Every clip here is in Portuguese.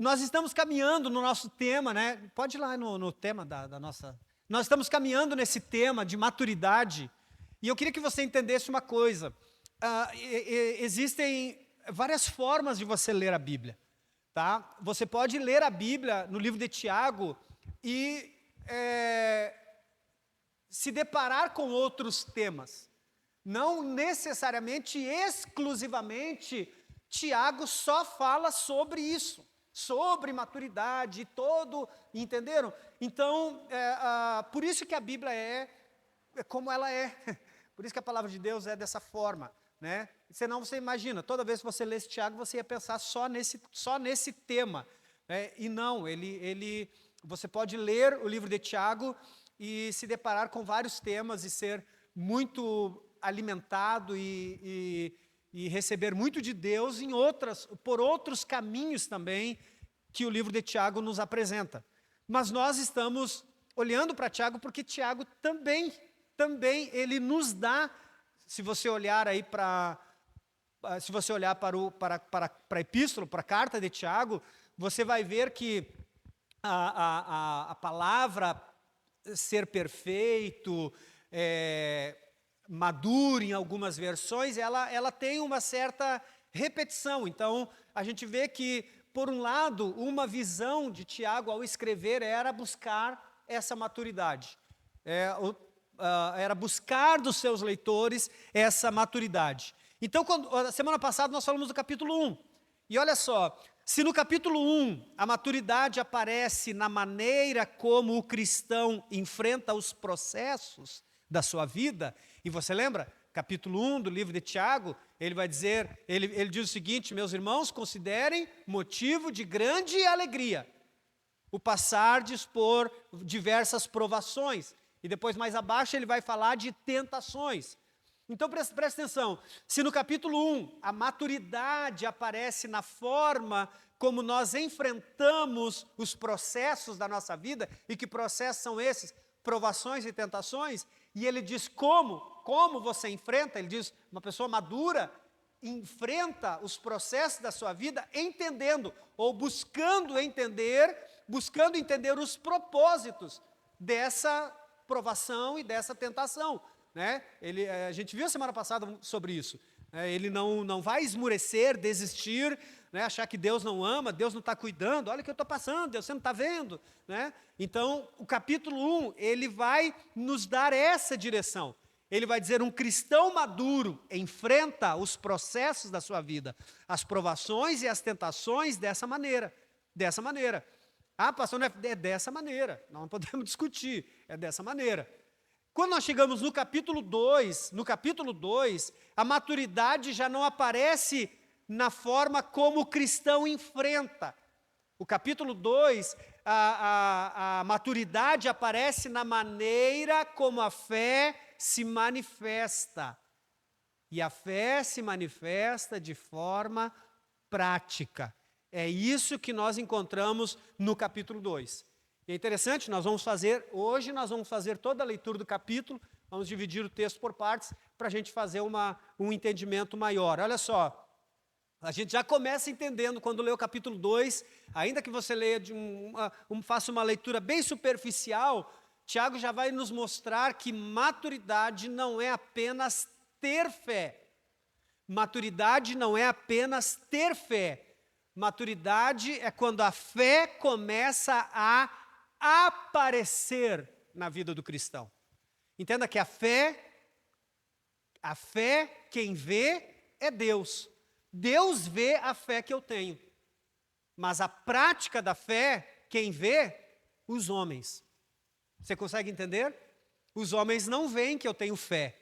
nós estamos caminhando no nosso tema, né? Pode ir lá no tema da nossa... Nós estamos caminhando nesse tema de maturidade, e eu queria que você entendesse uma coisa. Existem várias formas de você ler a Bíblia, tá? Você pode ler a Bíblia no livro de Tiago e se deparar com outros temas. Não necessariamente, exclusivamente, Tiago só fala sobre isso, sobre maturidade, entenderam? Então, por isso que a Bíblia é como ela é, por isso que a palavra de Deus é dessa forma, né? Senão você imagina, toda vez que você lesse Tiago, você ia pensar só nesse tema, né? E não, você pode ler o livro de Tiago e se deparar com vários temas e ser muito alimentado e receber muito de Deus por outros caminhos também que o livro de Tiago nos apresenta. Mas nós estamos olhando para Tiago porque Tiago também ele nos dá, se você olhar aí para a epístola, para a carta de Tiago, você vai ver que a palavra ser perfeito, maduro em algumas versões, ela tem uma certa repetição. Então, a gente vê que, por um lado, uma visão de Tiago ao escrever era buscar essa maturidade. Era buscar dos seus leitores essa maturidade. Então, semana passada nós falamos do capítulo 1. E olha só, se no capítulo 1 a maturidade aparece na maneira como o cristão enfrenta os processos da sua vida, e você lembra? Capítulo 1 do livro de Tiago, ele vai dizer, ele diz o seguinte: meus irmãos, considerem motivo de grande alegria o passardes por diversas provações. E depois, mais abaixo, ele vai falar de tentações. Então, presta atenção, se no capítulo 1 a maturidade aparece na forma como nós enfrentamos os processos da nossa vida, e que processos são esses? Provações e tentações, e ele diz como você enfrenta, ele diz, uma pessoa madura enfrenta os processos da sua vida entendendo, ou buscando entender os propósitos dessa provação e dessa tentação, né? A gente viu a semana passada sobre isso. Ele não vai esmurecer, desistir, né? Achar que Deus não ama, Deus não está cuidando. Olha o que eu estou passando, Deus, você não está vendo, né? Então, o capítulo 1, ele vai nos dar essa direção. Ele vai dizer, um cristão maduro enfrenta os processos da sua vida, as provações e as tentações dessa maneira. Ah, pastor, não é dessa maneira, não podemos discutir, é dessa maneira. Quando nós chegamos no capítulo 2, a maturidade já não aparece na forma como o cristão enfrenta. O capítulo 2, a maturidade aparece na maneira como a fé se manifesta. E a fé se manifesta de forma prática. É isso que nós encontramos no capítulo 2. E é interessante, hoje nós vamos fazer toda a leitura do capítulo, vamos dividir o texto por partes, para a gente fazer um entendimento maior. Olha só, a gente já começa entendendo, quando lê o capítulo 2, ainda que você leia faça uma leitura bem superficial, Tiago já vai nos mostrar que maturidade não é apenas ter fé. Maturidade não é apenas ter fé. Maturidade é quando a fé começa a aparecer na vida do cristão. Entenda que a fé, quem vê é Deus. Deus vê a fé que eu tenho. Mas a prática da fé, quem vê? Os homens. Você consegue entender? Os homens não veem que eu tenho fé.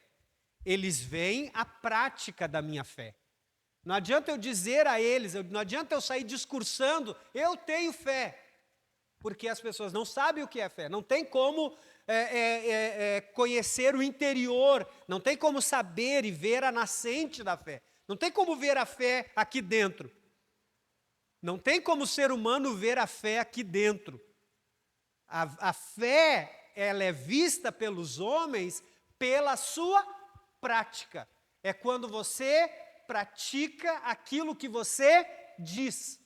Eles veem a prática da minha fé. Não adianta eu dizer a eles, não adianta eu sair discursando, eu tenho fé. Porque as pessoas não sabem o que é fé. Não tem como conhecer o interior. Não tem como saber e ver a nascente da fé. Não tem como ver a fé aqui dentro. Não tem como o ser humano ver a fé aqui dentro. A fé, ela é vista pelos homens pela sua prática. É quando você pratica aquilo que você diz.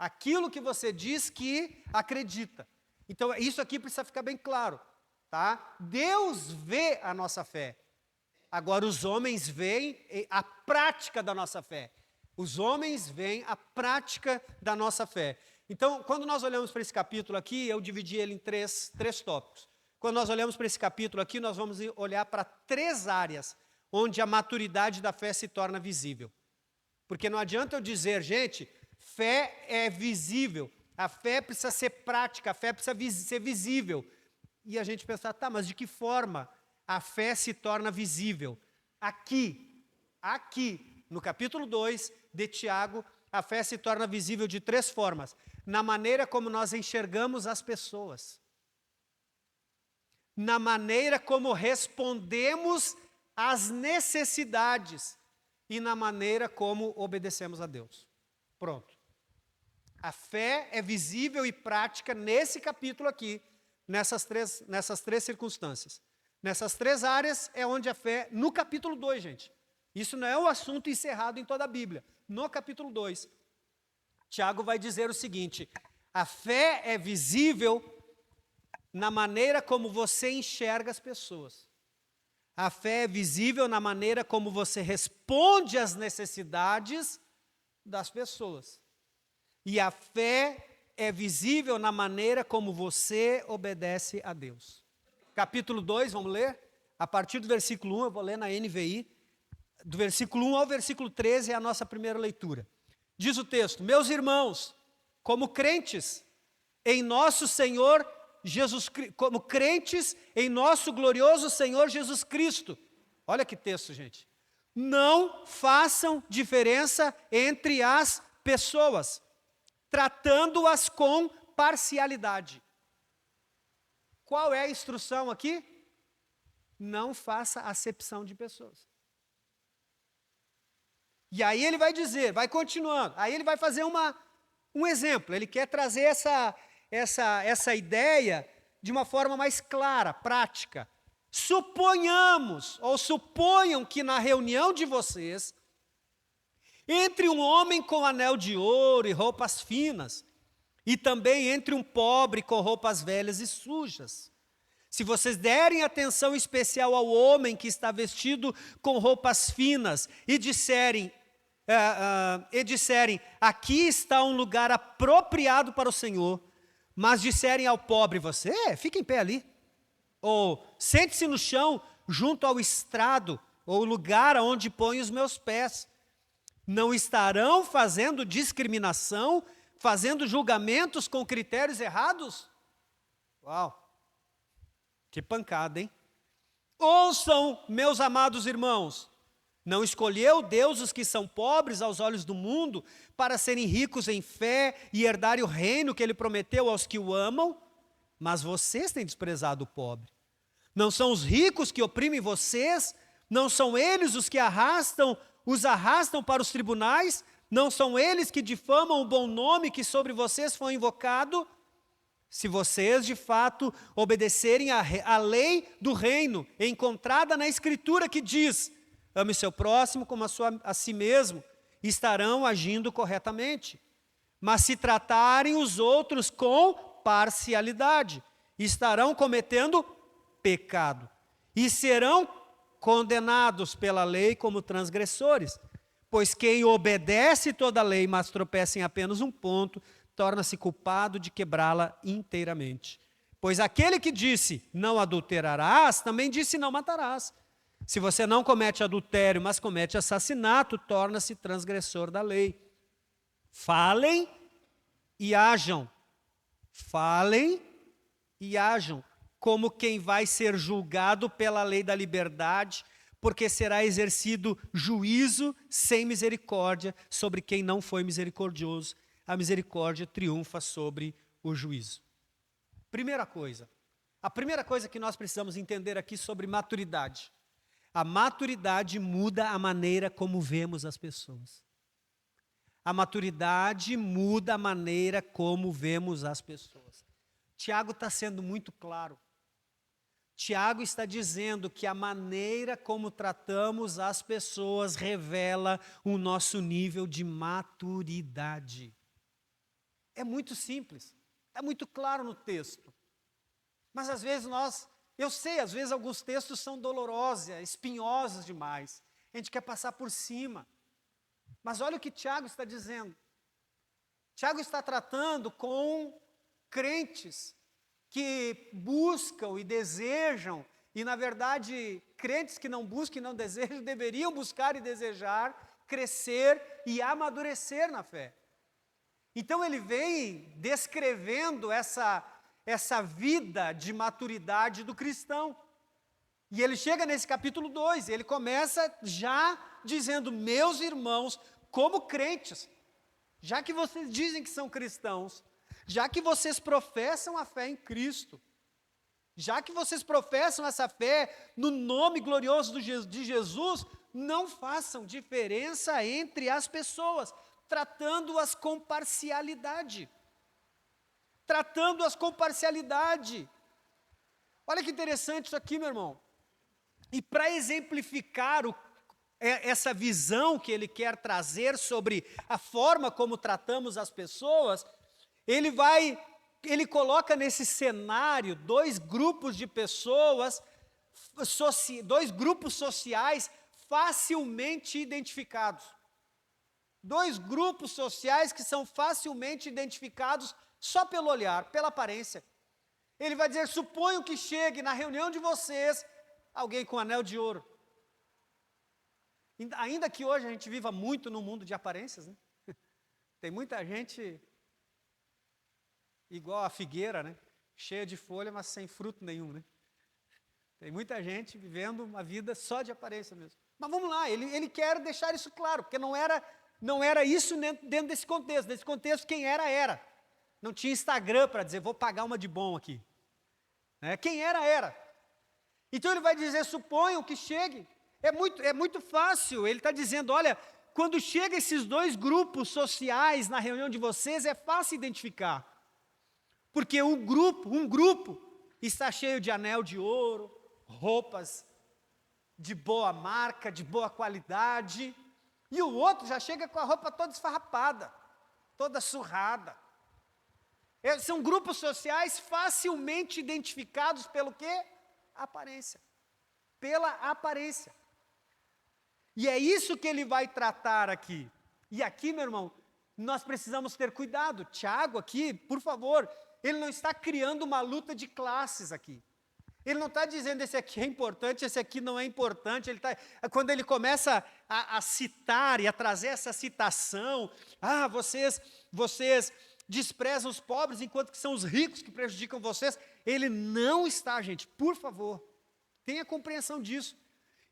aquilo que você diz que acredita. Então, isso aqui precisa ficar bem claro, tá? Deus vê a nossa fé. Agora, os homens veem a prática da nossa fé. Os homens veem a prática da nossa fé. Então, quando nós olhamos para esse capítulo aqui, eu dividi ele em três tópicos. Quando nós olhamos para esse capítulo aqui, nós vamos olhar para 3 áreas onde a maturidade da fé se torna visível. Porque não adianta eu dizer, gente, fé é visível, a fé precisa ser prática, a fé precisa ser visível. E a gente pensar, tá, mas de que forma a fé se torna visível? Aqui, no capítulo 2 de Tiago, a fé se torna visível de 3 formas. Na maneira como nós enxergamos as pessoas, na maneira como respondemos às necessidades e na maneira como obedecemos a Deus. Pronto. A fé é visível e prática nesse capítulo aqui, nessas três circunstâncias. Nessas 3 áreas é onde a fé, no capítulo 2, gente. Isso não é o assunto encerrado em toda a Bíblia. No capítulo 2, Tiago vai dizer o seguinte: a fé é visível na maneira como você enxerga as pessoas. A fé é visível na maneira como você responde às necessidades das pessoas. E a fé é visível na maneira como você obedece a Deus. Capítulo 2, vamos ler? A partir do versículo 1, eu vou ler na NVI. Do versículo 1 ao versículo 13 é a nossa primeira leitura. Diz o texto: meus irmãos, como crentes em nosso Senhor Jesus Cristo, como crentes em nosso glorioso Senhor Jesus Cristo. Olha que texto, gente. Não façam diferença entre as pessoas, tratando-as com parcialidade. Qual é a instrução aqui? Não faça acepção de pessoas. E aí ele vai dizer, vai continuando, aí ele vai fazer um exemplo, ele quer trazer essa ideia de uma forma mais clara, prática. Suponhamos, ou suponham que na reunião de vocês, entre um homem com anel de ouro e roupas finas, e também entre um pobre com roupas velhas e sujas, se vocês derem atenção especial ao homem que está vestido com roupas finas e disserem, aqui está um lugar apropriado para o Senhor, mas disserem ao pobre, você, fica em pé ali, ou sente-se no chão junto ao estrado, ou lugar onde põe os meus pés, não estarão fazendo discriminação, fazendo julgamentos com critérios errados? Uau, que pancada, hein? Ouçam, meus amados irmãos, não escolheu Deus os que são pobres aos olhos do mundo para serem ricos em fé e herdarem o reino que Ele prometeu aos que o amam? Mas vocês têm desprezado o pobre. Não são os ricos que oprimem vocês? Não são eles os que os arrastam para os tribunais? Não são eles que difamam o bom nome que sobre vocês foi invocado? Se vocês, de fato, obedecerem à lei do reino, encontrada na Escritura que diz: ame seu próximo como a si mesmo, estarão agindo corretamente. Mas se tratarem os outros com parcialidade, estarão cometendo pecado e serão condenados pela lei como transgressores. Pois quem obedece toda a lei, mas tropeça em apenas um ponto, torna-se culpado de quebrá-la inteiramente. Pois aquele que disse, não adulterarás, também disse, não matarás. Se você não comete adultério, mas comete assassinato, torna-se transgressor da lei. Falem e ajam. Falem e ajam, como quem vai ser julgado pela lei da liberdade, porque será exercido juízo sem misericórdia sobre quem não foi misericordioso. A misericórdia triunfa sobre o juízo. A primeira coisa que nós precisamos entender aqui sobre maturidade. A maturidade muda a maneira como vemos as pessoas. A maturidade muda a maneira como vemos as pessoas. Tiago está sendo muito claro. Tiago está dizendo que a maneira como tratamos as pessoas revela o nosso nível de maturidade. É muito simples, é muito claro no texto. Mas às vezes eu sei, às vezes alguns textos são dolorosos, espinhosos demais. A gente quer passar por cima. Mas olha o que Tiago está dizendo. Tiago está tratando com crentes que buscam e desejam, e na verdade, crentes que não buscam e não desejam, deveriam buscar e desejar, crescer e amadurecer na fé. Então ele vem descrevendo essa vida de maturidade do cristão. E ele chega nesse capítulo 2, ele começa já dizendo: meus irmãos, como crentes, já que vocês dizem que são cristãos, já que vocês professam a fé em Cristo, já que vocês professam essa fé no nome glorioso de Jesus, não façam diferença entre as pessoas, tratando-as com parcialidade. Tratando-as com parcialidade. Olha que interessante isso aqui, meu irmão. E para exemplificar essa visão que ele quer trazer sobre a forma como tratamos as pessoas, ele coloca nesse cenário dois grupos de pessoas, dois grupos sociais facilmente identificados. Dois grupos sociais que são facilmente identificados só pelo olhar, pela aparência. Ele vai dizer: suponho que chegue na reunião de vocês alguém com anel de ouro. Ainda que hoje a gente viva muito no mundo de aparências, né? Tem muita gente igual a figueira, né? Cheia de folha, mas sem fruto nenhum, né? Tem muita gente vivendo uma vida só de aparência mesmo. Mas vamos lá, ele quer deixar isso claro, porque não era isso dentro desse contexto. Nesse contexto, quem era. Não tinha Instagram para dizer: vou pagar uma de bom aqui. Né? Quem era. Então ele vai dizer: suponham que chegue. É muito fácil. Ele está dizendo: olha, quando chega esses dois grupos sociais na reunião de vocês, é fácil identificar. Porque um grupo está cheio de anel de ouro, roupas de boa marca, de boa qualidade, e o outro já chega com a roupa toda esfarrapada, toda surrada. São grupos sociais facilmente identificados pelo quê? Aparência. Pela aparência. E é isso que ele vai tratar aqui. E aqui, meu irmão, nós precisamos ter cuidado. Tiago aqui, por favor, ele não está criando uma luta de classes aqui. Ele não está dizendo: esse aqui é importante, esse aqui não é importante. Quando ele começa a citar e a trazer essa citação: vocês desprezam os pobres enquanto que são os ricos que prejudicam vocês. Ele não está, gente, por favor, tenha compreensão disso.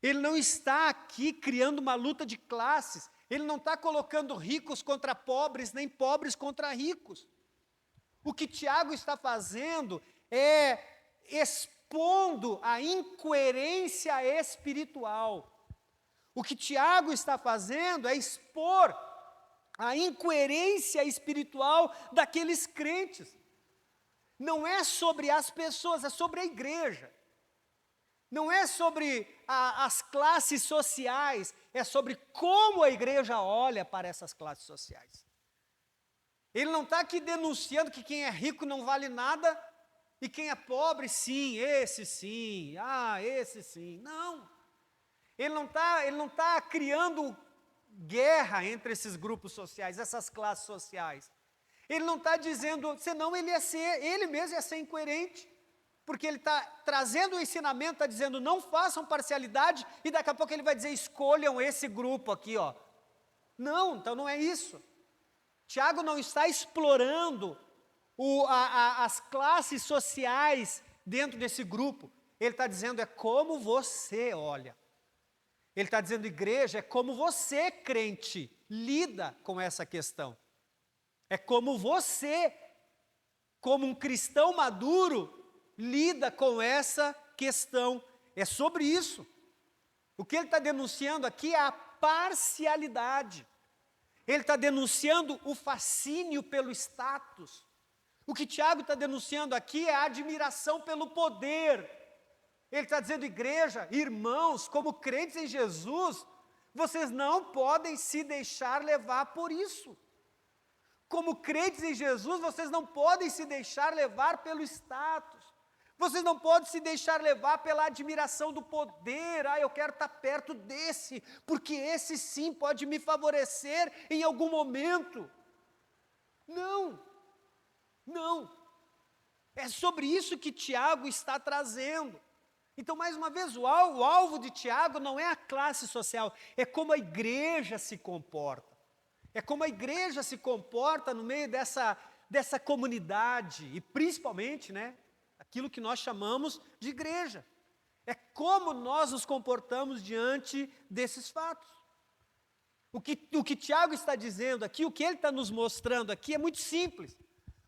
Ele não está aqui criando uma luta de classes. Ele não está colocando ricos contra pobres, nem pobres contra ricos. O que Tiago está fazendo é expondo a incoerência espiritual. O que Tiago está fazendo é expor a incoerência espiritual daqueles crentes. Não é sobre as pessoas, é sobre a igreja. Não é sobre as classes sociais, é sobre como a igreja olha para essas classes sociais. Ele não está aqui denunciando que quem é rico não vale nada e quem é pobre, sim, esse sim, esse sim. Não. Ele não tá criando guerra entre esses grupos sociais, essas classes sociais. Ele não está dizendo, senão ele mesmo ia ser incoerente. Porque ele está trazendo o ensinamento, está dizendo: não façam parcialidade, e daqui a pouco ele vai dizer: escolham esse grupo aqui, ó. Não, então não é isso. Tiago não está explorando as classes sociais dentro desse grupo. Ele está dizendo: é como você olha. Ele está dizendo: igreja, é como você, crente, lida com essa questão. É como você, como um cristão maduro, lida com essa questão. É sobre isso. O que ele está denunciando aqui é a parcialidade. Ele está denunciando o fascínio pelo status. O que Tiago está denunciando aqui é a admiração pelo poder. Ele está dizendo: igreja, irmãos, como crentes em Jesus, vocês não podem se deixar levar por isso. como crentes em Jesus, vocês não podem se deixar levar pelo status. Vocês não podem se deixar levar pela admiração do poder. Eu quero estar perto desse, porque esse sim pode me favorecer em algum momento. Não, não. É sobre isso que Tiago está trazendo. Então, mais uma vez, o alvo de Tiago não é a classe social, é como a igreja se comporta. É como a igreja se comporta no meio dessa comunidade, e principalmente, aquilo que nós chamamos de igreja. É como nós nos comportamos diante desses fatos. O que Tiago está dizendo aqui, o que ele está nos mostrando aqui é muito simples.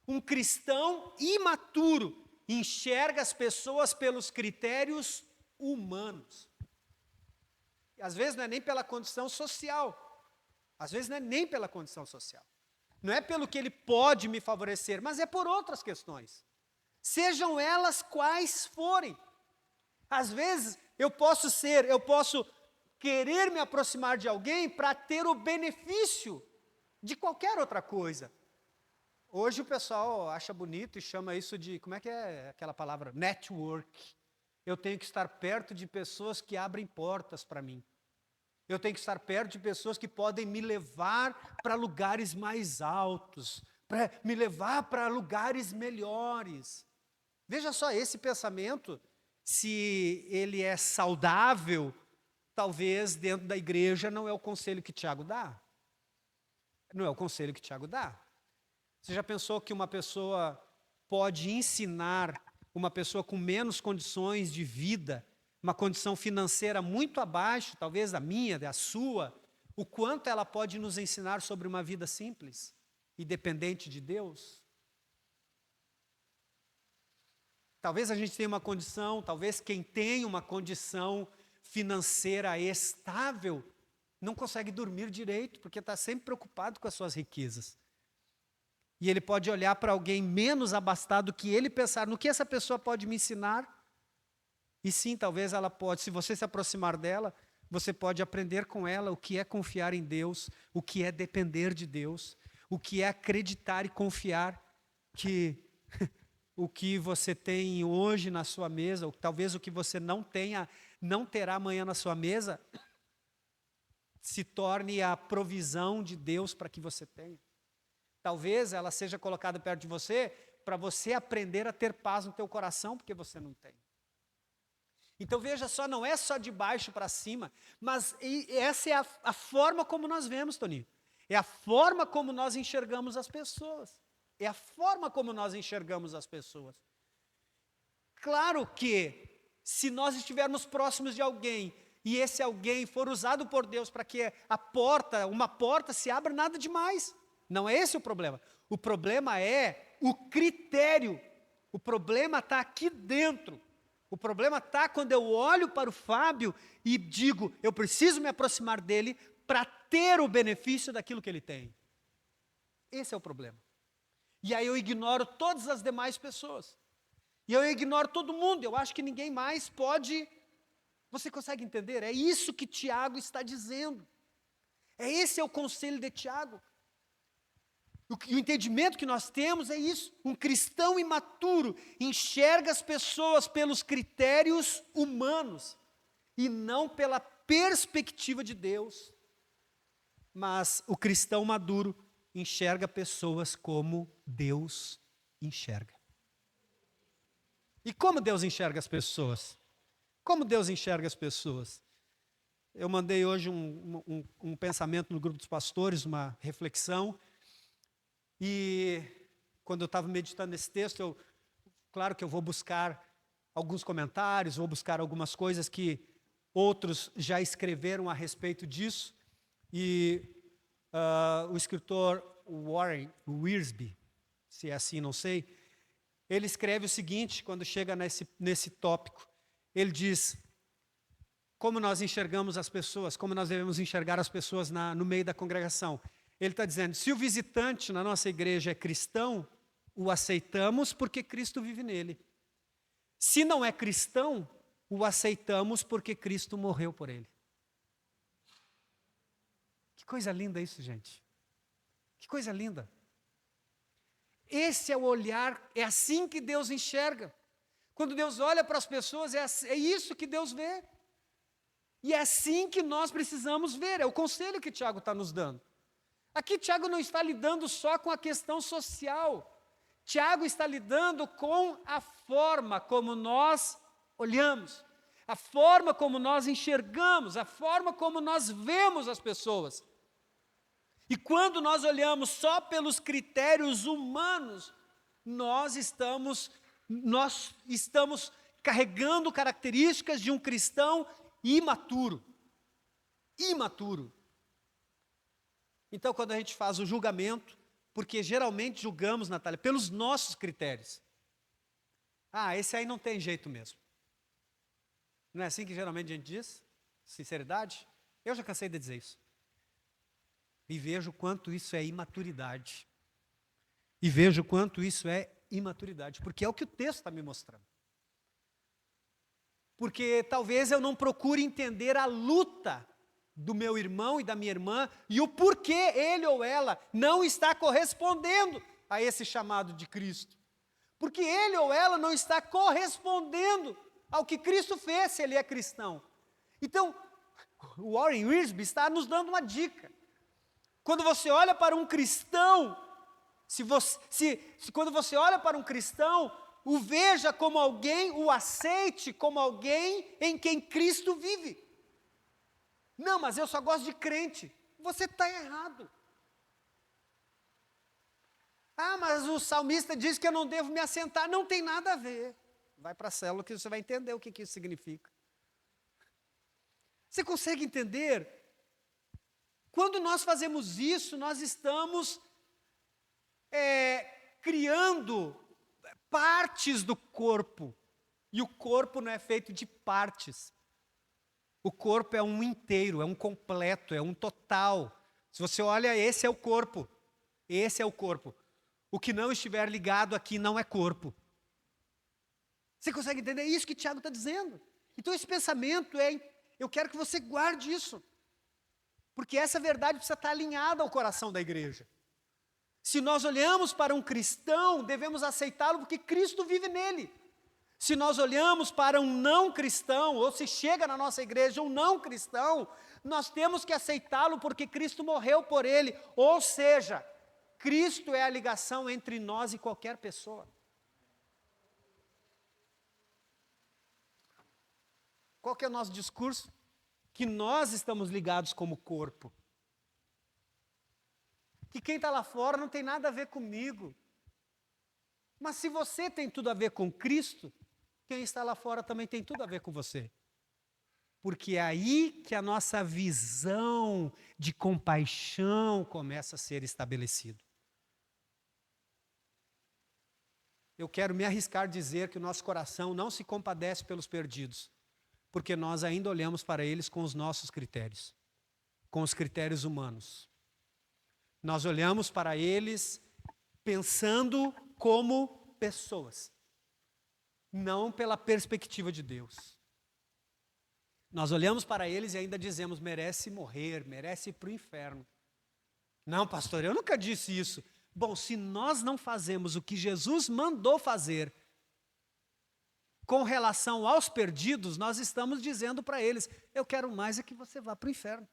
Um cristão imaturo enxerga as pessoas pelos critérios humanos. E às vezes não é nem pela condição social. Às vezes não é nem pela condição social. Não é pelo que ele pode me favorecer, mas é por outras questões. Sejam elas quais forem. Às vezes eu posso querer me aproximar de alguém para ter o benefício de qualquer outra coisa. Hoje o pessoal acha bonito e chama isso de, como é que é aquela palavra? Network. Eu tenho que estar perto de pessoas que abrem portas para mim. Eu tenho que estar perto de pessoas que podem me levar para lugares mais altos, para me levar para lugares melhores. Veja só, esse pensamento, se ele é saudável, talvez dentro da igreja não é o conselho que Tiago dá. Não é o conselho que Tiago dá. Você já pensou que uma pessoa pode ensinar uma pessoa com menos condições de vida, uma condição financeira muito abaixo, talvez da minha, da sua, o quanto ela pode nos ensinar sobre uma vida simples e dependente de Deus? Talvez a gente tenha uma condição, talvez quem tem uma condição financeira estável não consegue dormir direito, porque está sempre preocupado com as suas riquezas. E ele pode olhar para alguém menos abastado que ele e pensar, no que essa pessoa pode me ensinar? E sim, talvez ela pode, se você se aproximar dela, você pode aprender com ela o que é confiar em Deus, o que é depender de Deus, o que é acreditar e confiar que o que você tem hoje na sua mesa, ou talvez o que você não tenha, não terá amanhã na sua mesa, se torne a provisão de Deus para que você tenha. Talvez ela seja colocada perto de você para você aprender a ter paz no teu coração, porque você não tem. Então veja só, não é só de baixo para cima, mas essa é a forma como nós vemos, Toninho. É a forma como nós enxergamos as pessoas. É a forma como nós enxergamos as pessoas. Claro que, se nós estivermos próximos de alguém, e esse alguém for usado por Deus para que uma porta se abra, nada demais. Não é esse o problema. O problema é o critério. O problema está aqui dentro. O problema está quando eu olho para o Fábio e digo, eu preciso me aproximar dele para ter o benefício daquilo que ele tem. Esse é o problema. E aí eu ignoro todas as demais pessoas. E eu ignoro todo mundo. Eu acho que ninguém mais pode... Você consegue entender? É isso que Tiago está dizendo. Esse é o conselho de Tiago. E o entendimento que nós temos é isso. Um cristão imaturo enxerga as pessoas pelos critérios humanos e não pela perspectiva de Deus. Mas o cristão maduro enxerga pessoas como Deus enxerga. E como Deus enxerga as pessoas? Como Deus enxerga as pessoas? Eu mandei hoje um pensamento no grupo dos pastores, uma reflexão. E quando eu estava meditando nesse texto, claro que eu vou buscar alguns comentários, vou buscar algumas coisas que outros já escreveram a respeito disso. E o escritor Warren Wiersbe, se é assim, não sei, ele escreve o seguinte, quando chega nesse tópico. Ele diz, como nós enxergamos as pessoas, como nós devemos enxergar as pessoas no meio da congregação. Ele está dizendo, se o visitante na nossa igreja é cristão, o aceitamos porque Cristo vive nele. Se não é cristão, o aceitamos porque Cristo morreu por ele. Que coisa linda isso, gente. Que coisa linda. Esse é o olhar, é assim que Deus enxerga. Quando Deus olha para as pessoas, é isso que Deus vê. E é assim que nós precisamos ver, é o conselho que Tiago está nos dando. Aqui Tiago não está lidando só com a questão social. Tiago está lidando com a forma como nós olhamos, a forma como nós enxergamos, a forma como nós vemos as pessoas. E quando nós olhamos só pelos critérios humanos, nós estamos carregando características de um cristão imaturo. Imaturo. Então, quando a gente faz o julgamento, porque geralmente julgamos, Natália, pelos nossos critérios. Esse aí não tem jeito mesmo. Não é assim que geralmente a gente diz? Sinceridade? Eu já cansei de dizer isso. E vejo quanto isso é imaturidade. E vejo quanto isso é imaturidade, porque é o que o texto está me mostrando. Porque talvez eu não procure entender a luta do meu irmão e da minha irmã e o porquê ele ou ela não está correspondendo a esse chamado de Cristo. Porque ele ou ela não está correspondendo ao que Cristo fez se ele é cristão. Então, o Warren Wiersbe está nos dando uma dica. Quando você olha para um cristão, quando você olha para um cristão, o veja como alguém, o aceite como alguém em quem Cristo vive. Não, mas eu só gosto de crente. Você está errado. Mas o salmista diz que eu não devo me assentar. Não tem nada a ver. Vai para a célula que você vai entender o que isso significa. Você consegue entender? Quando nós fazemos isso, nós estamos criando partes do corpo. E o corpo não é feito de partes. O corpo é um inteiro, é um completo, é um total. Se você olha, esse é o corpo. Esse é o corpo. O que não estiver ligado aqui não é corpo. Você consegue entender? É isso que Tiago está dizendo. Então esse pensamento eu quero que você guarde isso. Porque essa verdade precisa estar alinhada ao coração da igreja. Se nós olhamos para um cristão, devemos aceitá-lo porque Cristo vive nele. Se nós olhamos para um não cristão, ou se chega na nossa igreja um não cristão, nós temos que aceitá-lo porque Cristo morreu por ele. Ou seja, Cristo é a ligação entre nós e qualquer pessoa. Qual que é o nosso discurso? Que nós estamos ligados como corpo. Que quem está lá fora não tem nada a ver comigo. Mas se você tem tudo a ver com Cristo, quem está lá fora também tem tudo a ver com você. Porque é aí que a nossa visão de compaixão começa a ser estabelecida. Eu quero me arriscar a dizer que o nosso coração não se compadece pelos perdidos, porque nós ainda olhamos para eles com os nossos critérios, com os critérios humanos. Nós olhamos para eles pensando como pessoas, não pela perspectiva de Deus. Nós olhamos para eles e ainda dizemos, merece morrer, merece ir para o inferno. Não, pastor, eu nunca disse isso. Bom, se nós não fazemos o que Jesus mandou fazer com relação aos perdidos, nós estamos dizendo para eles, eu quero mais é que você vá para o inferno.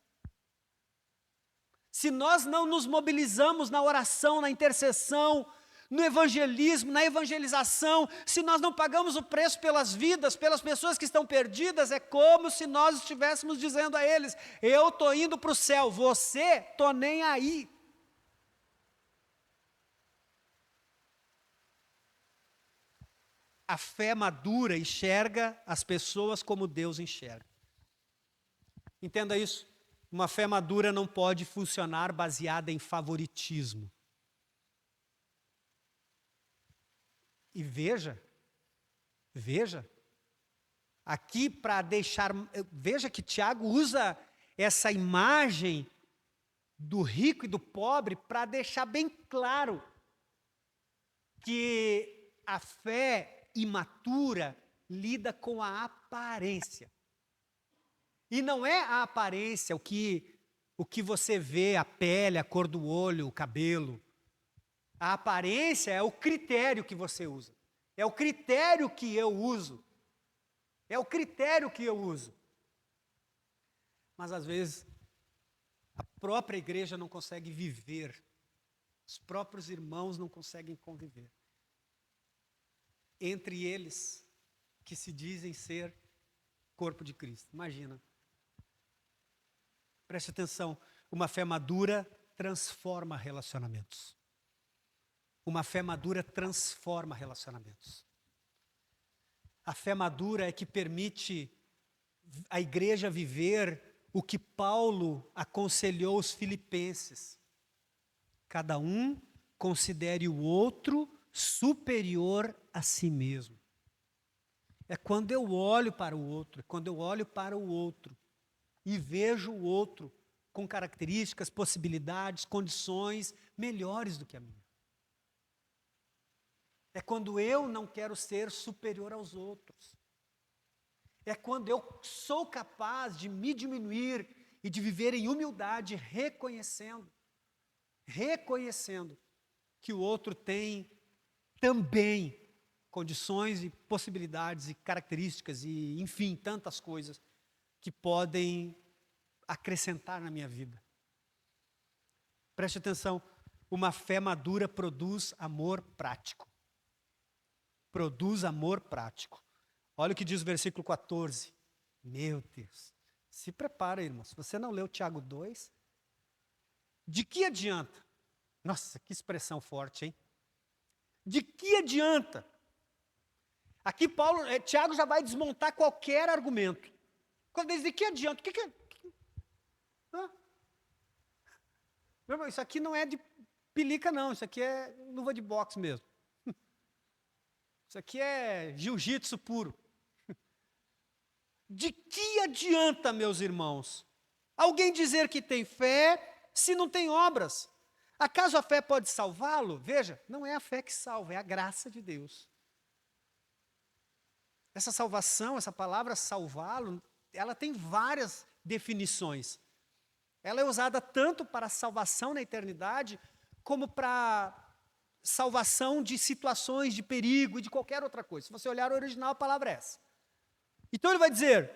Se nós não nos mobilizamos na oração, na intercessão, no evangelismo, na evangelização, se nós não pagamos o preço pelas vidas, pelas pessoas que estão perdidas, é como se nós estivéssemos dizendo a eles, eu estou indo para o céu, você, estou nem aí. A fé madura enxerga as pessoas como Deus enxerga. Entenda isso. Uma fé madura não pode funcionar baseada em favoritismo. E veja, aqui para deixar, veja que Tiago usa essa imagem do rico e do pobre para deixar bem claro que a fé imatura lida com a aparência. E não é a aparência, o que você vê, a pele, a cor do olho, o cabelo. A aparência é o critério que você usa. É o critério que eu uso. É o critério que eu uso. Mas às vezes a própria igreja não consegue viver. Os próprios irmãos não conseguem conviver. Entre eles que se dizem ser corpo de Cristo. Imagina. Preste atenção. Uma fé madura transforma relacionamentos. Uma fé madura transforma relacionamentos. A fé madura é que permite a igreja viver o que Paulo aconselhou os filipenses. Cada um considere o outro superior a si mesmo. É quando eu olho para o outro, é quando eu olho para o outro e vejo o outro com características, possibilidades, condições melhores do que a minha. É quando eu não quero ser superior aos outros. É quando eu sou capaz de me diminuir e de viver em humildade, reconhecendo que o outro tem também condições e possibilidades e características e, enfim, tantas coisas que podem acrescentar na minha vida. Preste atenção, uma fé madura produz amor prático. Produz amor prático. Olha o que diz o versículo 14. Meu Deus, se prepara, irmão. Se você não leu Tiago 2, de que adianta? Nossa, que expressão forte, hein? De que adianta? Aqui Tiago já vai desmontar qualquer argumento. Quando ele diz de que adianta? Meu irmão, isso aqui não é de pelica, não. Isso aqui é luva de boxe mesmo. Isso aqui é jiu-jitsu puro. De que adianta, meus irmãos, alguém dizer que tem fé se não tem obras? Acaso a fé pode salvá-lo? Veja, não é a fé que salva, é a graça de Deus. Essa salvação, essa palavra salvá-lo, ela tem várias definições. Ela é usada tanto para salvação na eternidade, como para salvação de situações de perigo e de qualquer outra coisa. Se você olhar o original, a palavra é essa. Então ele vai dizer,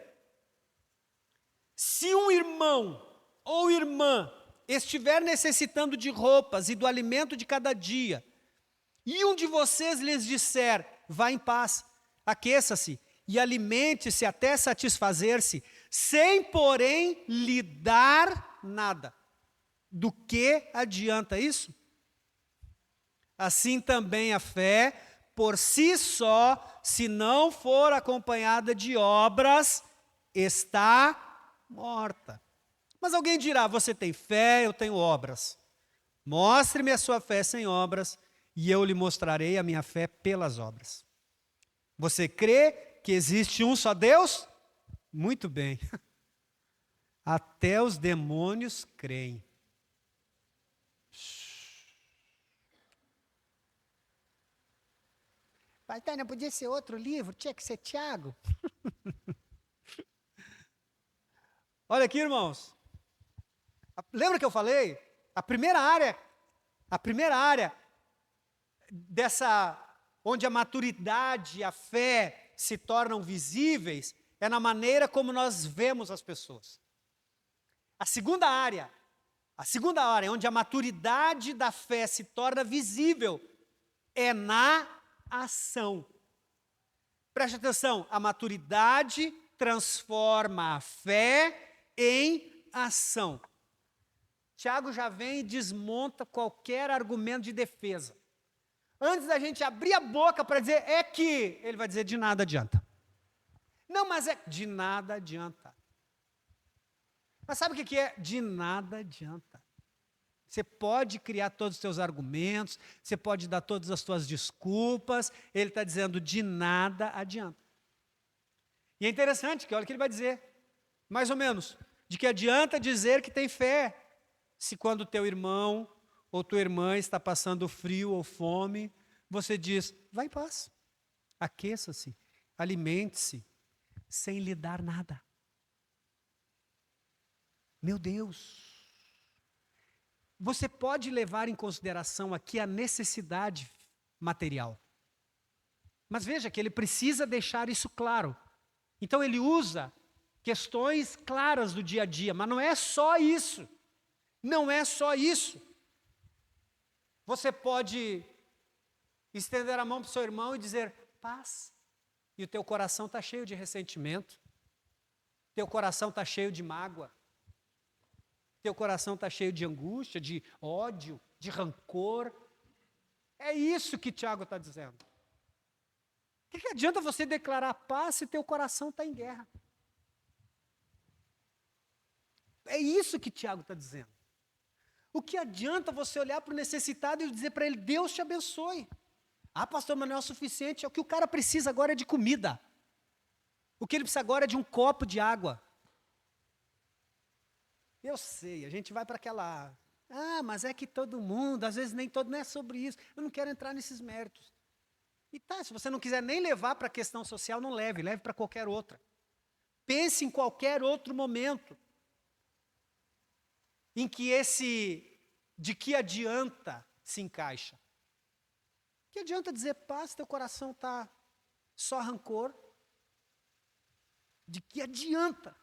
se um irmão ou irmã estiver necessitando de roupas e do alimento de cada dia, e um de vocês lhes disser, vá em paz, aqueça-se e alimente-se até satisfazer-se, sem porém lhe dar nada, do que adianta isso? Assim também a fé, por si só, se não for acompanhada de obras, está morta. Mas alguém dirá, você tem fé, eu tenho obras. Mostre-me a sua fé sem obras, e eu lhe mostrarei a minha fé pelas obras. Você crê que existe um só Deus? Muito bem. Até os demônios creem. Pastor, não podia ser outro livro? Tinha que ser Tiago. Olha aqui, irmãos. Lembra que eu falei? A primeira área dessa, onde a maturidade e a fé se tornam visíveis, é na maneira como nós vemos as pessoas. A segunda área, onde a maturidade da fé se torna visível, é na ação. Preste atenção, a maturidade transforma a fé em ação. Tiago já vem e desmonta qualquer argumento de defesa. Antes da gente abrir a boca para dizer, é que, ele vai dizer, de nada adianta. Não, mas de nada adianta. Mas sabe o que é? De nada adianta. Você pode criar todos os seus argumentos, você pode dar todas as suas desculpas, ele está dizendo, de nada adianta. E é interessante que olha o que ele vai dizer, mais ou menos, de que adianta dizer que tem fé, se quando teu irmão ou tua irmã está passando frio ou fome, você diz, vá em paz, aqueça-se, alimente-se, sem lhe dar nada. Meu Deus! você pode levar em consideração aqui a necessidade material. Mas veja que ele precisa deixar isso claro. Então ele usa questões claras do dia a dia, mas não é só isso. Não é só isso. Você pode estender a mão para o seu irmão e dizer paz. E o teu coração está cheio de ressentimento. Teu coração está cheio de mágoa. Teu coração está cheio de angústia, de ódio, de rancor. É isso que Tiago está dizendo. O que adianta você declarar paz se teu coração está em guerra? É isso que Tiago está dizendo. O que adianta você olhar para o necessitado e dizer para ele, Deus te abençoe. Ah, pastor, mas não é o suficiente. O que o cara precisa agora é de comida. O que ele precisa agora é de um copo de água. Eu sei, a gente vai para aquela... Ah, mas é que todo mundo, às vezes nem todo, não é sobre isso. Eu não quero entrar nesses méritos. E tá, se você não quiser nem levar para a questão social, não leve, leve para qualquer outra. Pense em qualquer outro momento em que esse de que adianta se encaixa. Que adianta dizer paz se teu coração está só rancor? De que adianta?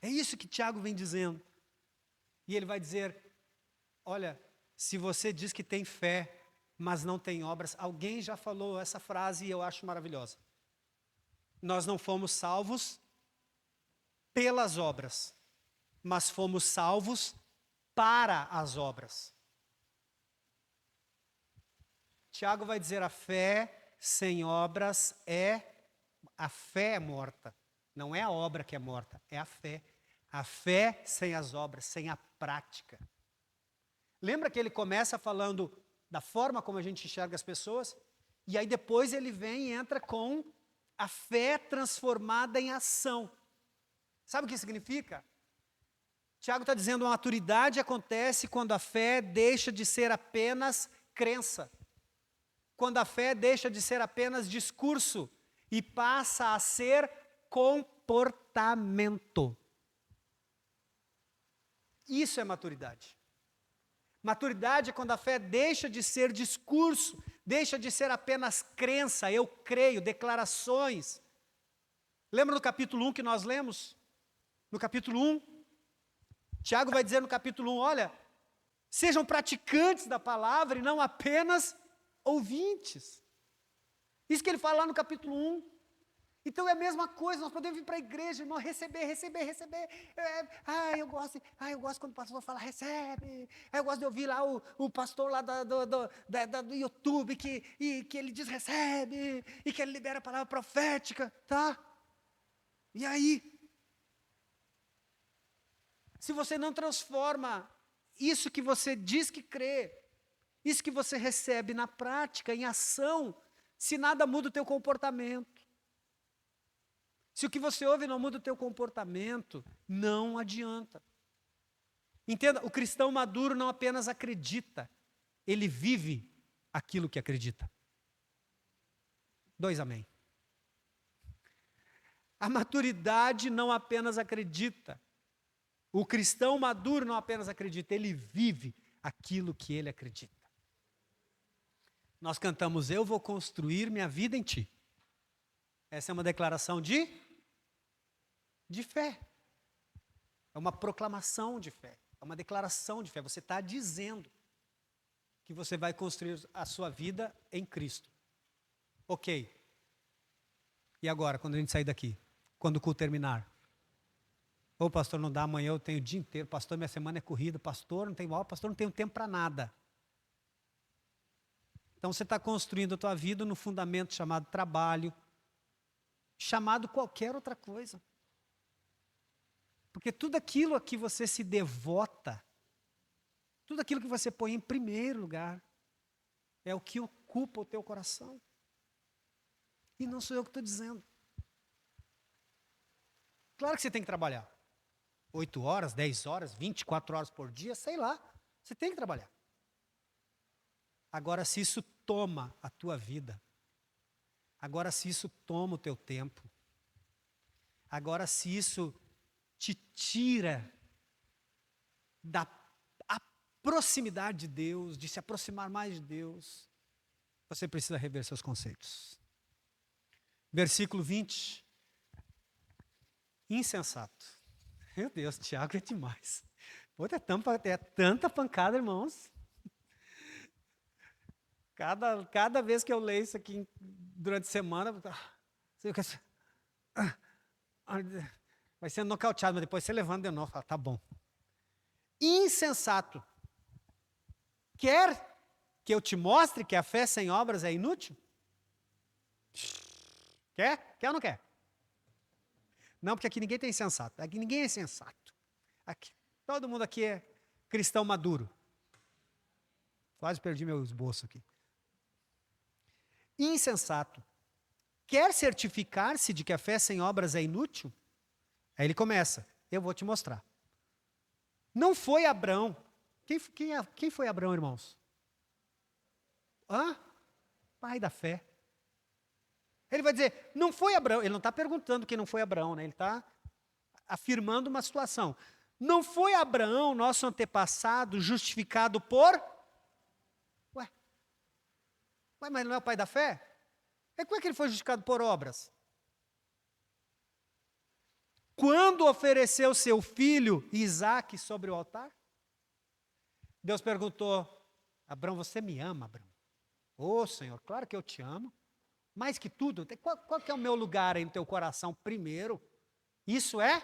É isso que Tiago vem dizendo. E ele vai dizer, olha, se você diz que tem fé, mas não tem obras, alguém já falou essa frase e eu acho maravilhosa. Nós não fomos salvos pelas obras, mas fomos salvos para as obras. Tiago vai dizer, a fé sem obras a fé é morta. Não é a obra que é morta, é a fé. A fé sem as obras, sem a prática. Lembra que ele começa falando da forma como a gente enxerga as pessoas? E aí depois ele vem e entra com a fé transformada em ação. Sabe o que significa? Tiago está dizendo, a maturidade acontece quando a fé deixa de ser apenas crença. Quando a fé deixa de ser apenas discurso e passa a ser comportamento. Isso é maturidade. Maturidade é quando a fé deixa de ser discurso, deixa de ser apenas crença, eu creio, declarações. Lembra do capítulo 1 que nós lemos? No capítulo 1, Tiago vai dizer no capítulo 1, olha, sejam praticantes da palavra e não apenas ouvintes. Isso que ele fala lá no capítulo 1. Então é a mesma coisa, nós podemos vir para a igreja, irmão, receber. Eu gosto quando o pastor fala, recebe. Eu gosto de ouvir lá o pastor lá do YouTube que ele diz, recebe, e que ele libera a palavra profética, tá? E aí? Se você não transforma isso que você diz que crê, isso que você recebe na prática, em ação, se nada muda o teu comportamento, se o que você ouve não muda o teu comportamento, não adianta. Entenda, o cristão maduro não apenas acredita, ele vive aquilo que acredita. 2 amém. A maturidade não apenas acredita. O cristão maduro não apenas acredita, ele vive aquilo que ele acredita. Nós cantamos, eu vou construir minha vida em ti. Essa é uma declaração de fé. É uma proclamação de fé. É uma declaração de fé. Você está dizendo que você vai construir a sua vida em Cristo. Ok. E agora, quando a gente sair daqui? Quando o culto terminar? Ô, pastor, não dá, amanhã eu tenho o dia inteiro. Pastor, minha semana é corrida. Pastor, não tenho aula. Pastor, não tenho tempo para nada. Então você está construindo a tua vida no fundamento chamado trabalho, chamado qualquer outra coisa. Porque tudo aquilo a que você se devota, tudo aquilo que você põe em primeiro lugar, é o que ocupa o teu coração. E não sou eu que estou dizendo. Claro que você tem que trabalhar. 8 horas, 10 horas, 24 horas por dia, sei lá. Você tem que trabalhar. Agora, se isso toma a tua vida, agora se isso toma o teu tempo, agora se isso te tira da proximidade de Deus, de se aproximar mais de Deus, você precisa rever seus conceitos. Versículo 20. Insensato. Meu Deus, Tiago é demais. Pô, é tanta pancada, irmãos. Cada vez que eu leio isso aqui durante a semana, vai sendo nocauteado, mas depois você levanta de novo e fala, tá bom. Insensato. Quer que eu te mostre que a fé sem obras é inútil? Quer? Quer ou não quer? Não, porque aqui ninguém tem sensato. Aqui ninguém é sensato. Aqui, todo mundo aqui é cristão maduro. Quase perdi meu esboço aqui. Insensato. Quer certificar-se de que a fé sem obras é inútil? Aí ele começa. Eu vou te mostrar. Não foi Abrão. Quem foi Abrão, irmãos? Pai da fé. Ele vai dizer, não foi Abrão. Ele não está perguntando quem não foi Abrão, né? Ele está afirmando uma situação. Não foi Abraão, nosso antepassado, justificado por... Ué, mas não é o pai da fé? Como é que ele foi justificado por obras? Quando ofereceu seu filho Isaque sobre o altar? Deus perguntou, Abrão, você me ama, Abrão? Ô, Senhor, claro que eu te amo. Mais que tudo, qual que é o meu lugar aí no teu coração primeiro? Isso é?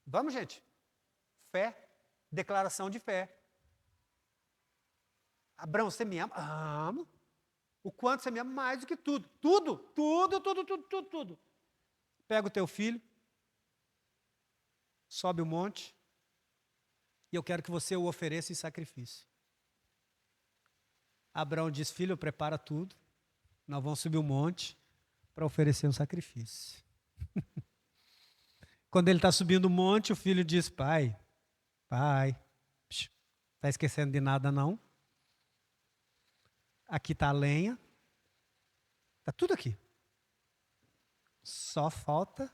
Vamos, gente. Fé, declaração de fé. Abrão, você me ama? Amo. O quanto você me ama? Mais do que tudo. Tudo. Pega o teu filho, sobe o monte, e eu quero que você o ofereça em sacrifício. Abraão diz, filho, prepara tudo, nós vamos subir o monte para oferecer um sacrifício. Quando ele está subindo o monte, o filho diz, pai, está esquecendo de nada não? Aqui está a lenha, está tudo aqui. Só falta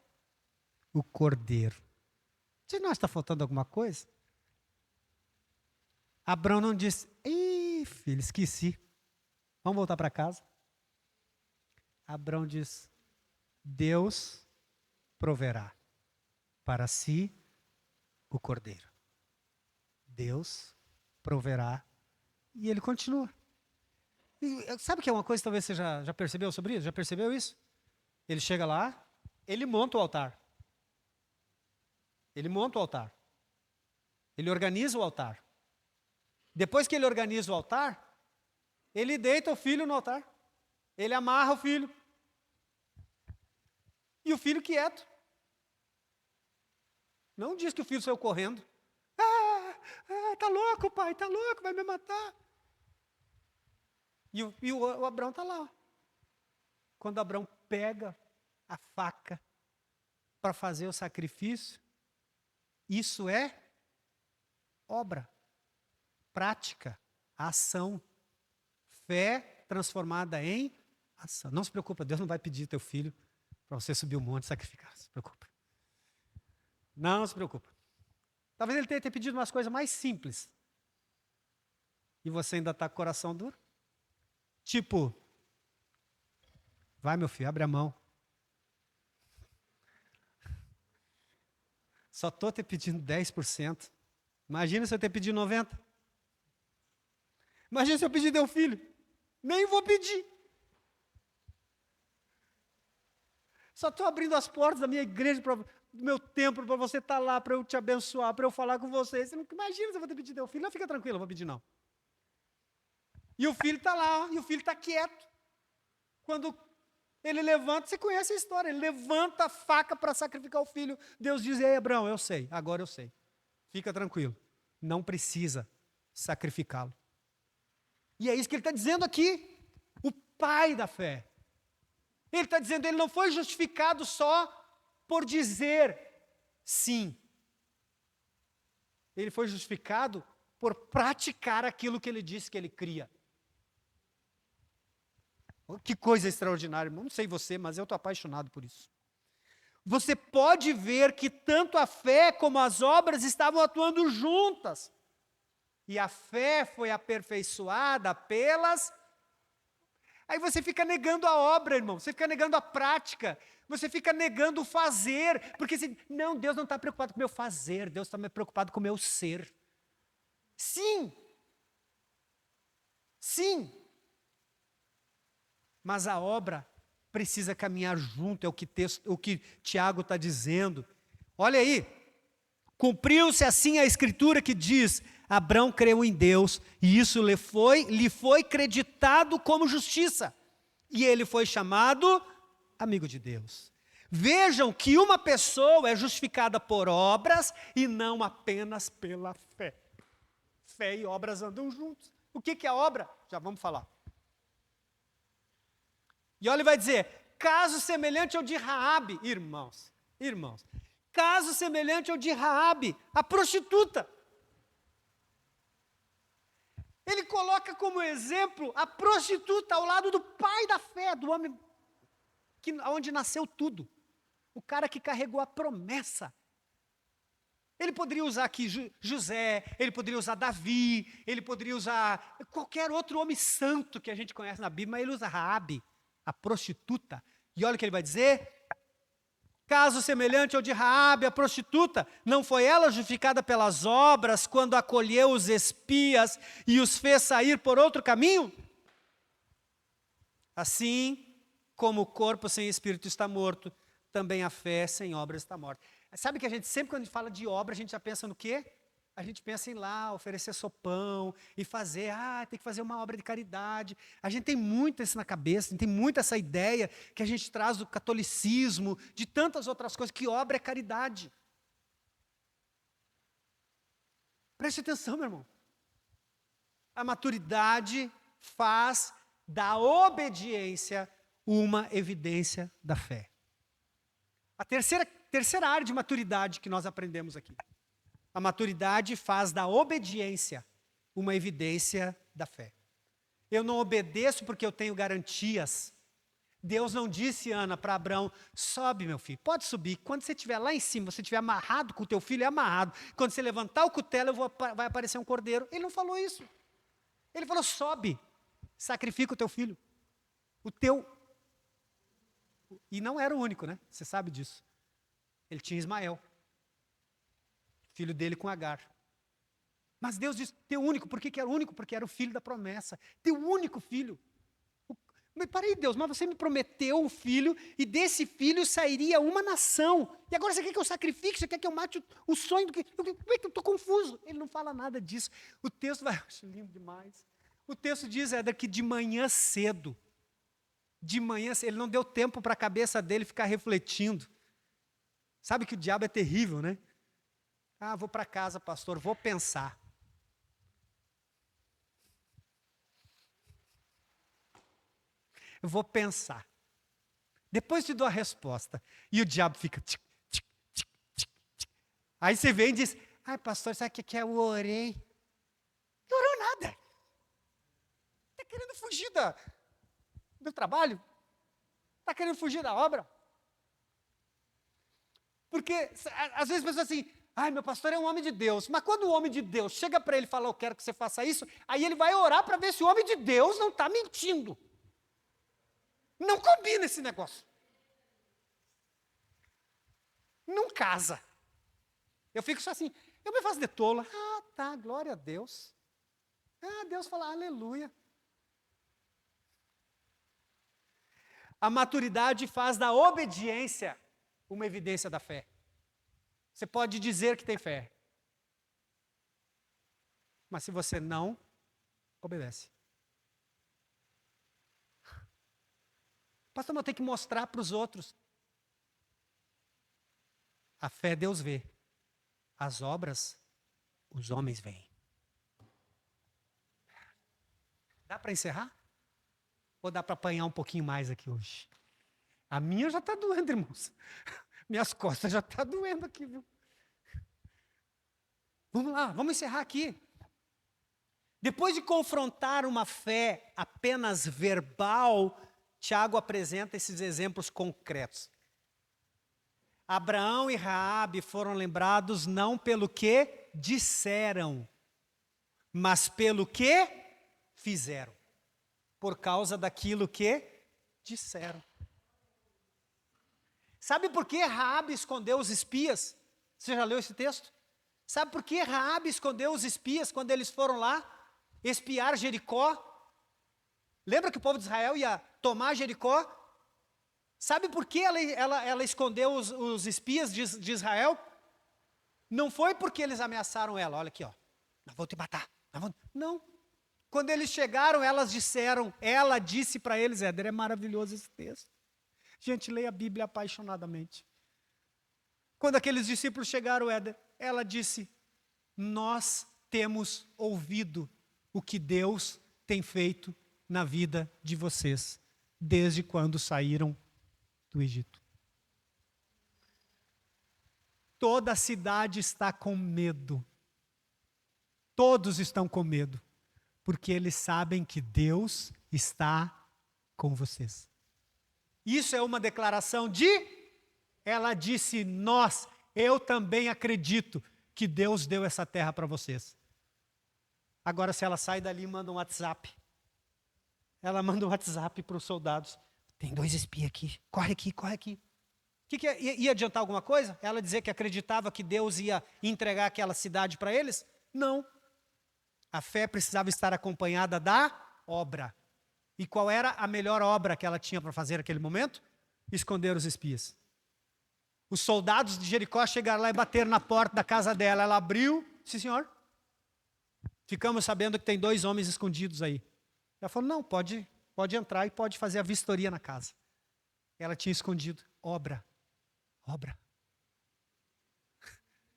o cordeiro. Se nós está faltando alguma coisa? Abraão não disse, filho, esqueci. Vamos voltar para casa? Abraão diz, Deus proverá para si o cordeiro. Deus proverá. E ele continua. E, sabe que é uma coisa que talvez você já percebeu sobre isso? Já percebeu isso? Ele chega lá, ele monta o altar. Ele organiza o altar. Depois que ele organiza o altar, ele deita o filho no altar. Ele amarra o filho. E o filho quieto. Não diz que o filho saiu correndo. Tá louco, pai, tá louco, vai me matar. E o Abrão está lá. Quando Abrão pega a faca para fazer o sacrifício, isso é obra, prática, ação, fé transformada em ação. Não se preocupa, Deus não vai pedir teu filho para você subir o monte e sacrificar. Não se preocupa. Não se preocupa. Talvez ele tenha pedido umas coisas mais simples. E você ainda está com o coração duro? Tipo, vai meu filho, abre a mão. Só estou te pedindo 10%. Imagina se eu te pedir 90%. Imagina se eu pedir teu filho. Nem vou pedir. Só estou abrindo as portas da minha igreja, do meu templo, para você estar lá, para eu te abençoar, para eu falar com você. Você não imagina se eu vou te pedir teu filho. Não, fica tranquilo, não vou pedir não. E o filho está lá, e o filho está quieto. Quando ele levanta, você conhece a história, ele levanta a faca para sacrificar o filho. Deus diz, ei, Abraão, eu sei, agora eu sei. Fica tranquilo, não precisa sacrificá-lo. E é isso que ele está dizendo aqui, o pai da fé. Ele está dizendo, ele não foi justificado só por dizer sim. Ele foi justificado por praticar aquilo que ele disse que ele cria. Que coisa extraordinária, irmão. Não sei você, mas eu estou apaixonado por isso. você pode ver que tanto a fé como as obras estavam atuando juntas. E a fé foi aperfeiçoada pelas... Aí você fica negando a obra, irmão, você fica negando a prática, você fica negando o fazer, porque não, Deus não está preocupado com o meu fazer, Deus está preocupado com o meu ser. Sim, sim, mas a obra precisa caminhar junto, é o que Tiago está dizendo. Olha aí, cumpriu-se assim a escritura que diz, Abrão creu em Deus, e isso lhe foi creditado como justiça, e ele foi chamado amigo de Deus. Vejam que uma pessoa é justificada por obras, e não apenas pela fé. Fé e obras andam juntos. O que é a obra? Já vamos falar. E olha, ele vai dizer, caso semelhante ao de Raabe, irmãos, caso semelhante ao de Raabe, a prostituta. Ele coloca como exemplo a prostituta ao lado do pai da fé, do homem onde nasceu tudo. O cara que carregou a promessa. Ele poderia usar aqui José, ele poderia usar Davi, ele poderia usar qualquer outro homem santo que a gente conhece na Bíblia, mas ele usa Raabe, a prostituta. E olha o que ele vai dizer. Caso semelhante ao de Raabe, a prostituta, não foi ela justificada pelas obras quando acolheu os espias e os fez sair por outro caminho? Assim como o corpo sem espírito está morto, também a fé sem obras está morta. Sabe que a gente sempre, quando a gente fala de obra, a gente já pensa no quê? A gente pensa em lá, oferecer sopão e fazer, tem que fazer uma obra de caridade. A gente tem muito isso na cabeça, a gente tem muito essa ideia que a gente traz do catolicismo, de tantas outras coisas, que obra é caridade. Preste atenção, meu irmão. A maturidade faz da obediência uma evidência da fé. A terceira área de maturidade que nós aprendemos aqui. A maturidade faz da obediência uma evidência da fé. Eu não obedeço porque eu tenho garantias. Deus não disse, Ana, para Abraão, sobe, meu filho, pode subir. Quando você estiver lá em cima, você estiver amarrado com o teu filho, é amarrado. Quando você levantar o cutelo, vai aparecer um cordeiro. Ele não falou isso. Ele falou, sobe, sacrifica o teu filho. O teu... E não era o único, né? Você sabe disso. Ele tinha Ismael. Filho dele com Agar. Mas Deus disse, teu único, por que era único? Porque era o filho da promessa, teu único filho. Mas parei, Deus, mas você me prometeu um filho, e desse filho sairia uma nação, e agora você quer que eu sacrifique, você quer que eu mate o sonho do que... Como é que eu estou confuso? Ele não fala nada disso. O texto vai, acho lindo demais. O texto diz, que de manhã cedo, ele não deu tempo para a cabeça dele ficar refletindo. Sabe que o diabo é terrível, né? Vou para casa, pastor, vou pensar. Eu vou pensar. Depois te dou a resposta. E o diabo fica... Tchic, tchic, tchic, tchic, tchic. Aí você vem e diz, pastor, sabe o que é? Eu orei. Não orou nada. Está querendo fugir do trabalho? Está querendo fugir da obra? Porque, às vezes, pensa assim, meu pastor é um homem de Deus. Mas quando o homem de Deus chega para ele e fala, eu quero que você faça isso, aí ele vai orar para ver se o homem de Deus não está mentindo. Não combina esse negócio. Não casa. Eu fico só assim, eu me faço de tola. Tá, glória a Deus. Deus fala, aleluia. A maturidade faz da obediência uma evidência da fé. Você pode dizer que tem fé, mas se você não obedece. Pastor, mas eu tenho que mostrar para os outros. A fé Deus vê, as obras os homens veem. Dá para encerrar? Ou dá para apanhar um pouquinho mais aqui hoje? A minha já está doendo, irmãos. Minhas costas já estão doendo aqui, viu? Vamos lá, vamos encerrar aqui. Depois de confrontar uma fé apenas verbal, Tiago apresenta esses exemplos concretos. Abraão e Raabe foram lembrados não pelo que disseram, mas pelo que fizeram. Por causa daquilo que disseram. Sabe por que Raabe escondeu os espias? Você já leu esse texto? Sabe por que Raabe escondeu os espias quando eles foram lá espiar Jericó? Lembra que o povo de Israel ia tomar Jericó? Sabe por que ela escondeu os espias de Israel? Não foi porque eles ameaçaram ela. Olha aqui, ó. Nós vamos te matar. Não. Quando eles chegaram, ela disse para eles, Éder, é maravilhoso esse texto. Gente, leia a Bíblia apaixonadamente. Quando aqueles discípulos chegaram, Éder, ela disse, nós temos ouvido o que Deus tem feito na vida de vocês, desde quando saíram do Egito. Toda a cidade está com medo. Todos estão com medo, porque eles sabem que Deus está com vocês. Isso é uma declaração ela disse, eu também acredito que Deus deu essa terra para vocês. Agora, se ela sai dali e manda um WhatsApp, ela manda um WhatsApp para os soldados, tem 2 espias aqui, corre aqui, corre aqui. Que ia adiantar alguma coisa? Ela dizer que acreditava que Deus ia entregar aquela cidade para eles? Não. A fé precisava estar acompanhada da obra. E qual era a melhor obra que ela tinha para fazer naquele momento? Esconder os espias. Os soldados de Jericó chegaram lá e bateram na porta da casa dela. Ela abriu, sim senhor. Ficamos sabendo que tem 2 homens escondidos aí. Ela falou, não, pode entrar e pode fazer a vistoria na casa. Ela tinha escondido. Obra.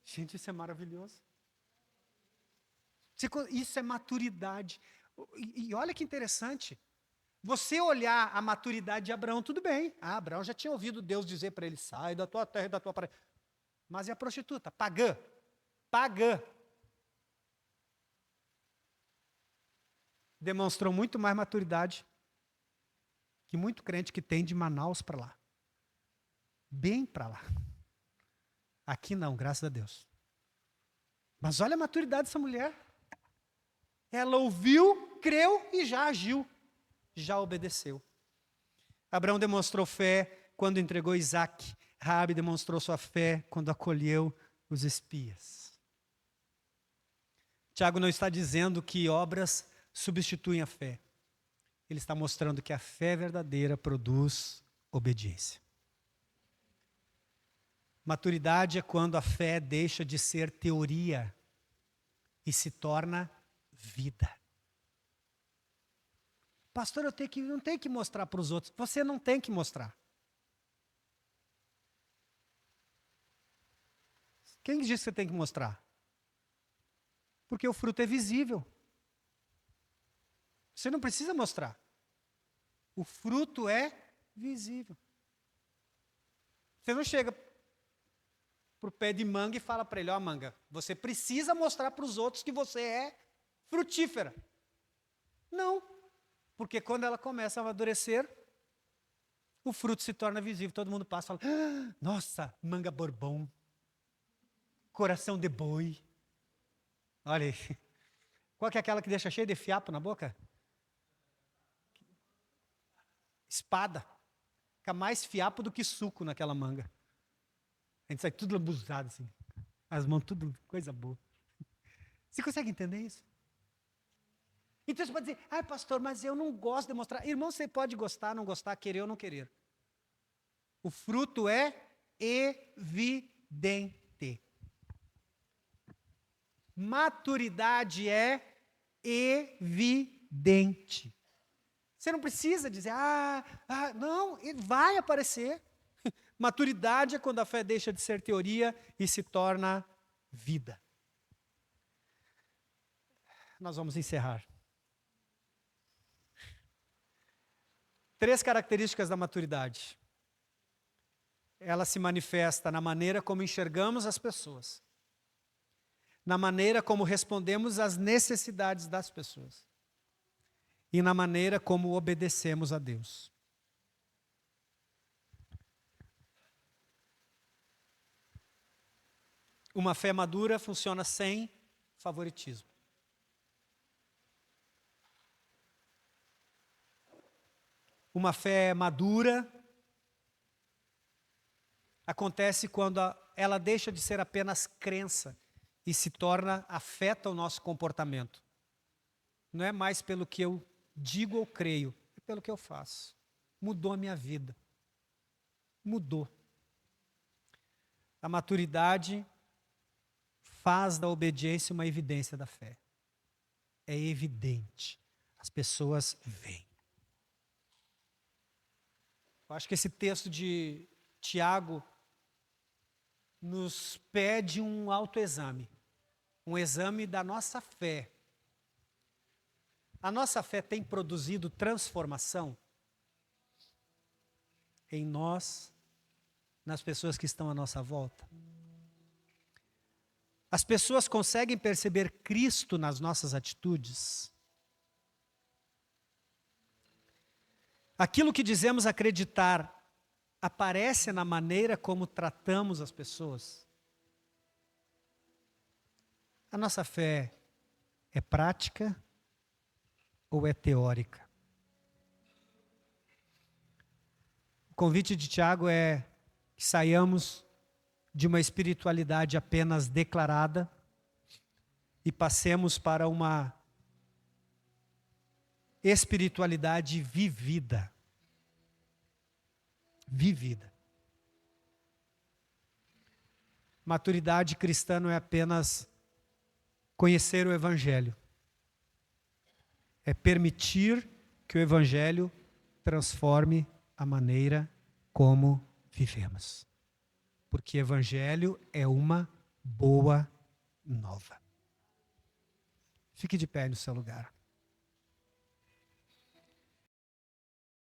Gente, isso é maravilhoso. Isso é maturidade. E olha que interessante. Você olhar a maturidade de Abraão, tudo bem. Abraão já tinha ouvido Deus dizer para ele, sai da tua terra e da tua parede. Mas e a prostituta? Pagã. Demonstrou muito mais maturidade que muito crente que tem de Manaus para lá. Bem para lá. Aqui não, graças a Deus. Mas olha a maturidade dessa mulher. Ela ouviu, creu e já agiu. Já obedeceu. Abraão demonstrou fé quando entregou Isaac. Raabe demonstrou sua fé quando acolheu os espias. Tiago não está dizendo que obras substituem a fé. Ele está mostrando que a fé verdadeira produz obediência. Maturidade é quando a fé deixa de ser teoria e se torna vida. Pastor, não tenho que mostrar para os outros. Você não tem que mostrar. Quem disse que você tem que mostrar? Porque o fruto é visível. Você não precisa mostrar. O fruto é visível. Você não chega para o pé de manga e fala para ele, ó manga, você precisa mostrar para os outros que você é frutífera. Não. Porque quando ela começa a amadurecer, o fruto se torna visível. Todo mundo passa e fala, nossa, manga bourbon, coração de boi. Olha aí. Qual que é aquela que deixa cheio de fiapo na boca? Espada. Fica mais fiapo do que suco naquela manga. A gente sai tudo lambuzado assim. As mãos tudo, coisa boa. Você consegue entender isso? Então você pode dizer, pastor, mas eu não gosto de mostrar. Irmão, você pode gostar, não gostar, querer ou não querer. O fruto é evidente. Maturidade é evidente. Você não precisa dizer, não, vai aparecer. Maturidade é quando a fé deixa de ser teoria e se torna vida. Nós vamos encerrar. 3 características da maturidade. Ela se manifesta na maneira como enxergamos as pessoas, na maneira como respondemos às necessidades das pessoas e na maneira como obedecemos a Deus. Uma fé madura funciona sem favoritismo. Uma fé madura acontece quando ela deixa de ser apenas crença e se torna, afeta o nosso comportamento. Não é mais pelo que eu digo ou creio, é pelo que eu faço. Mudou a minha vida. Mudou. A maturidade faz da obediência uma evidência da fé. É evidente. As pessoas veem. Eu acho que esse texto de Tiago nos pede um autoexame. Um exame da nossa fé. A nossa fé tem produzido transformação em nós, nas pessoas que estão à nossa volta? As pessoas conseguem perceber Cristo nas nossas atitudes? Aquilo que dizemos acreditar aparece na maneira como tratamos as pessoas? A nossa fé é prática ou é teórica? O convite de Tiago é que saiamos de uma espiritualidade apenas declarada e passemos para uma espiritualidade vivida. Vivida. Maturidade cristã não é apenas conhecer o Evangelho. É permitir que o Evangelho transforme a maneira como vivemos. Porque Evangelho é uma boa nova. Fique de pé no seu lugar.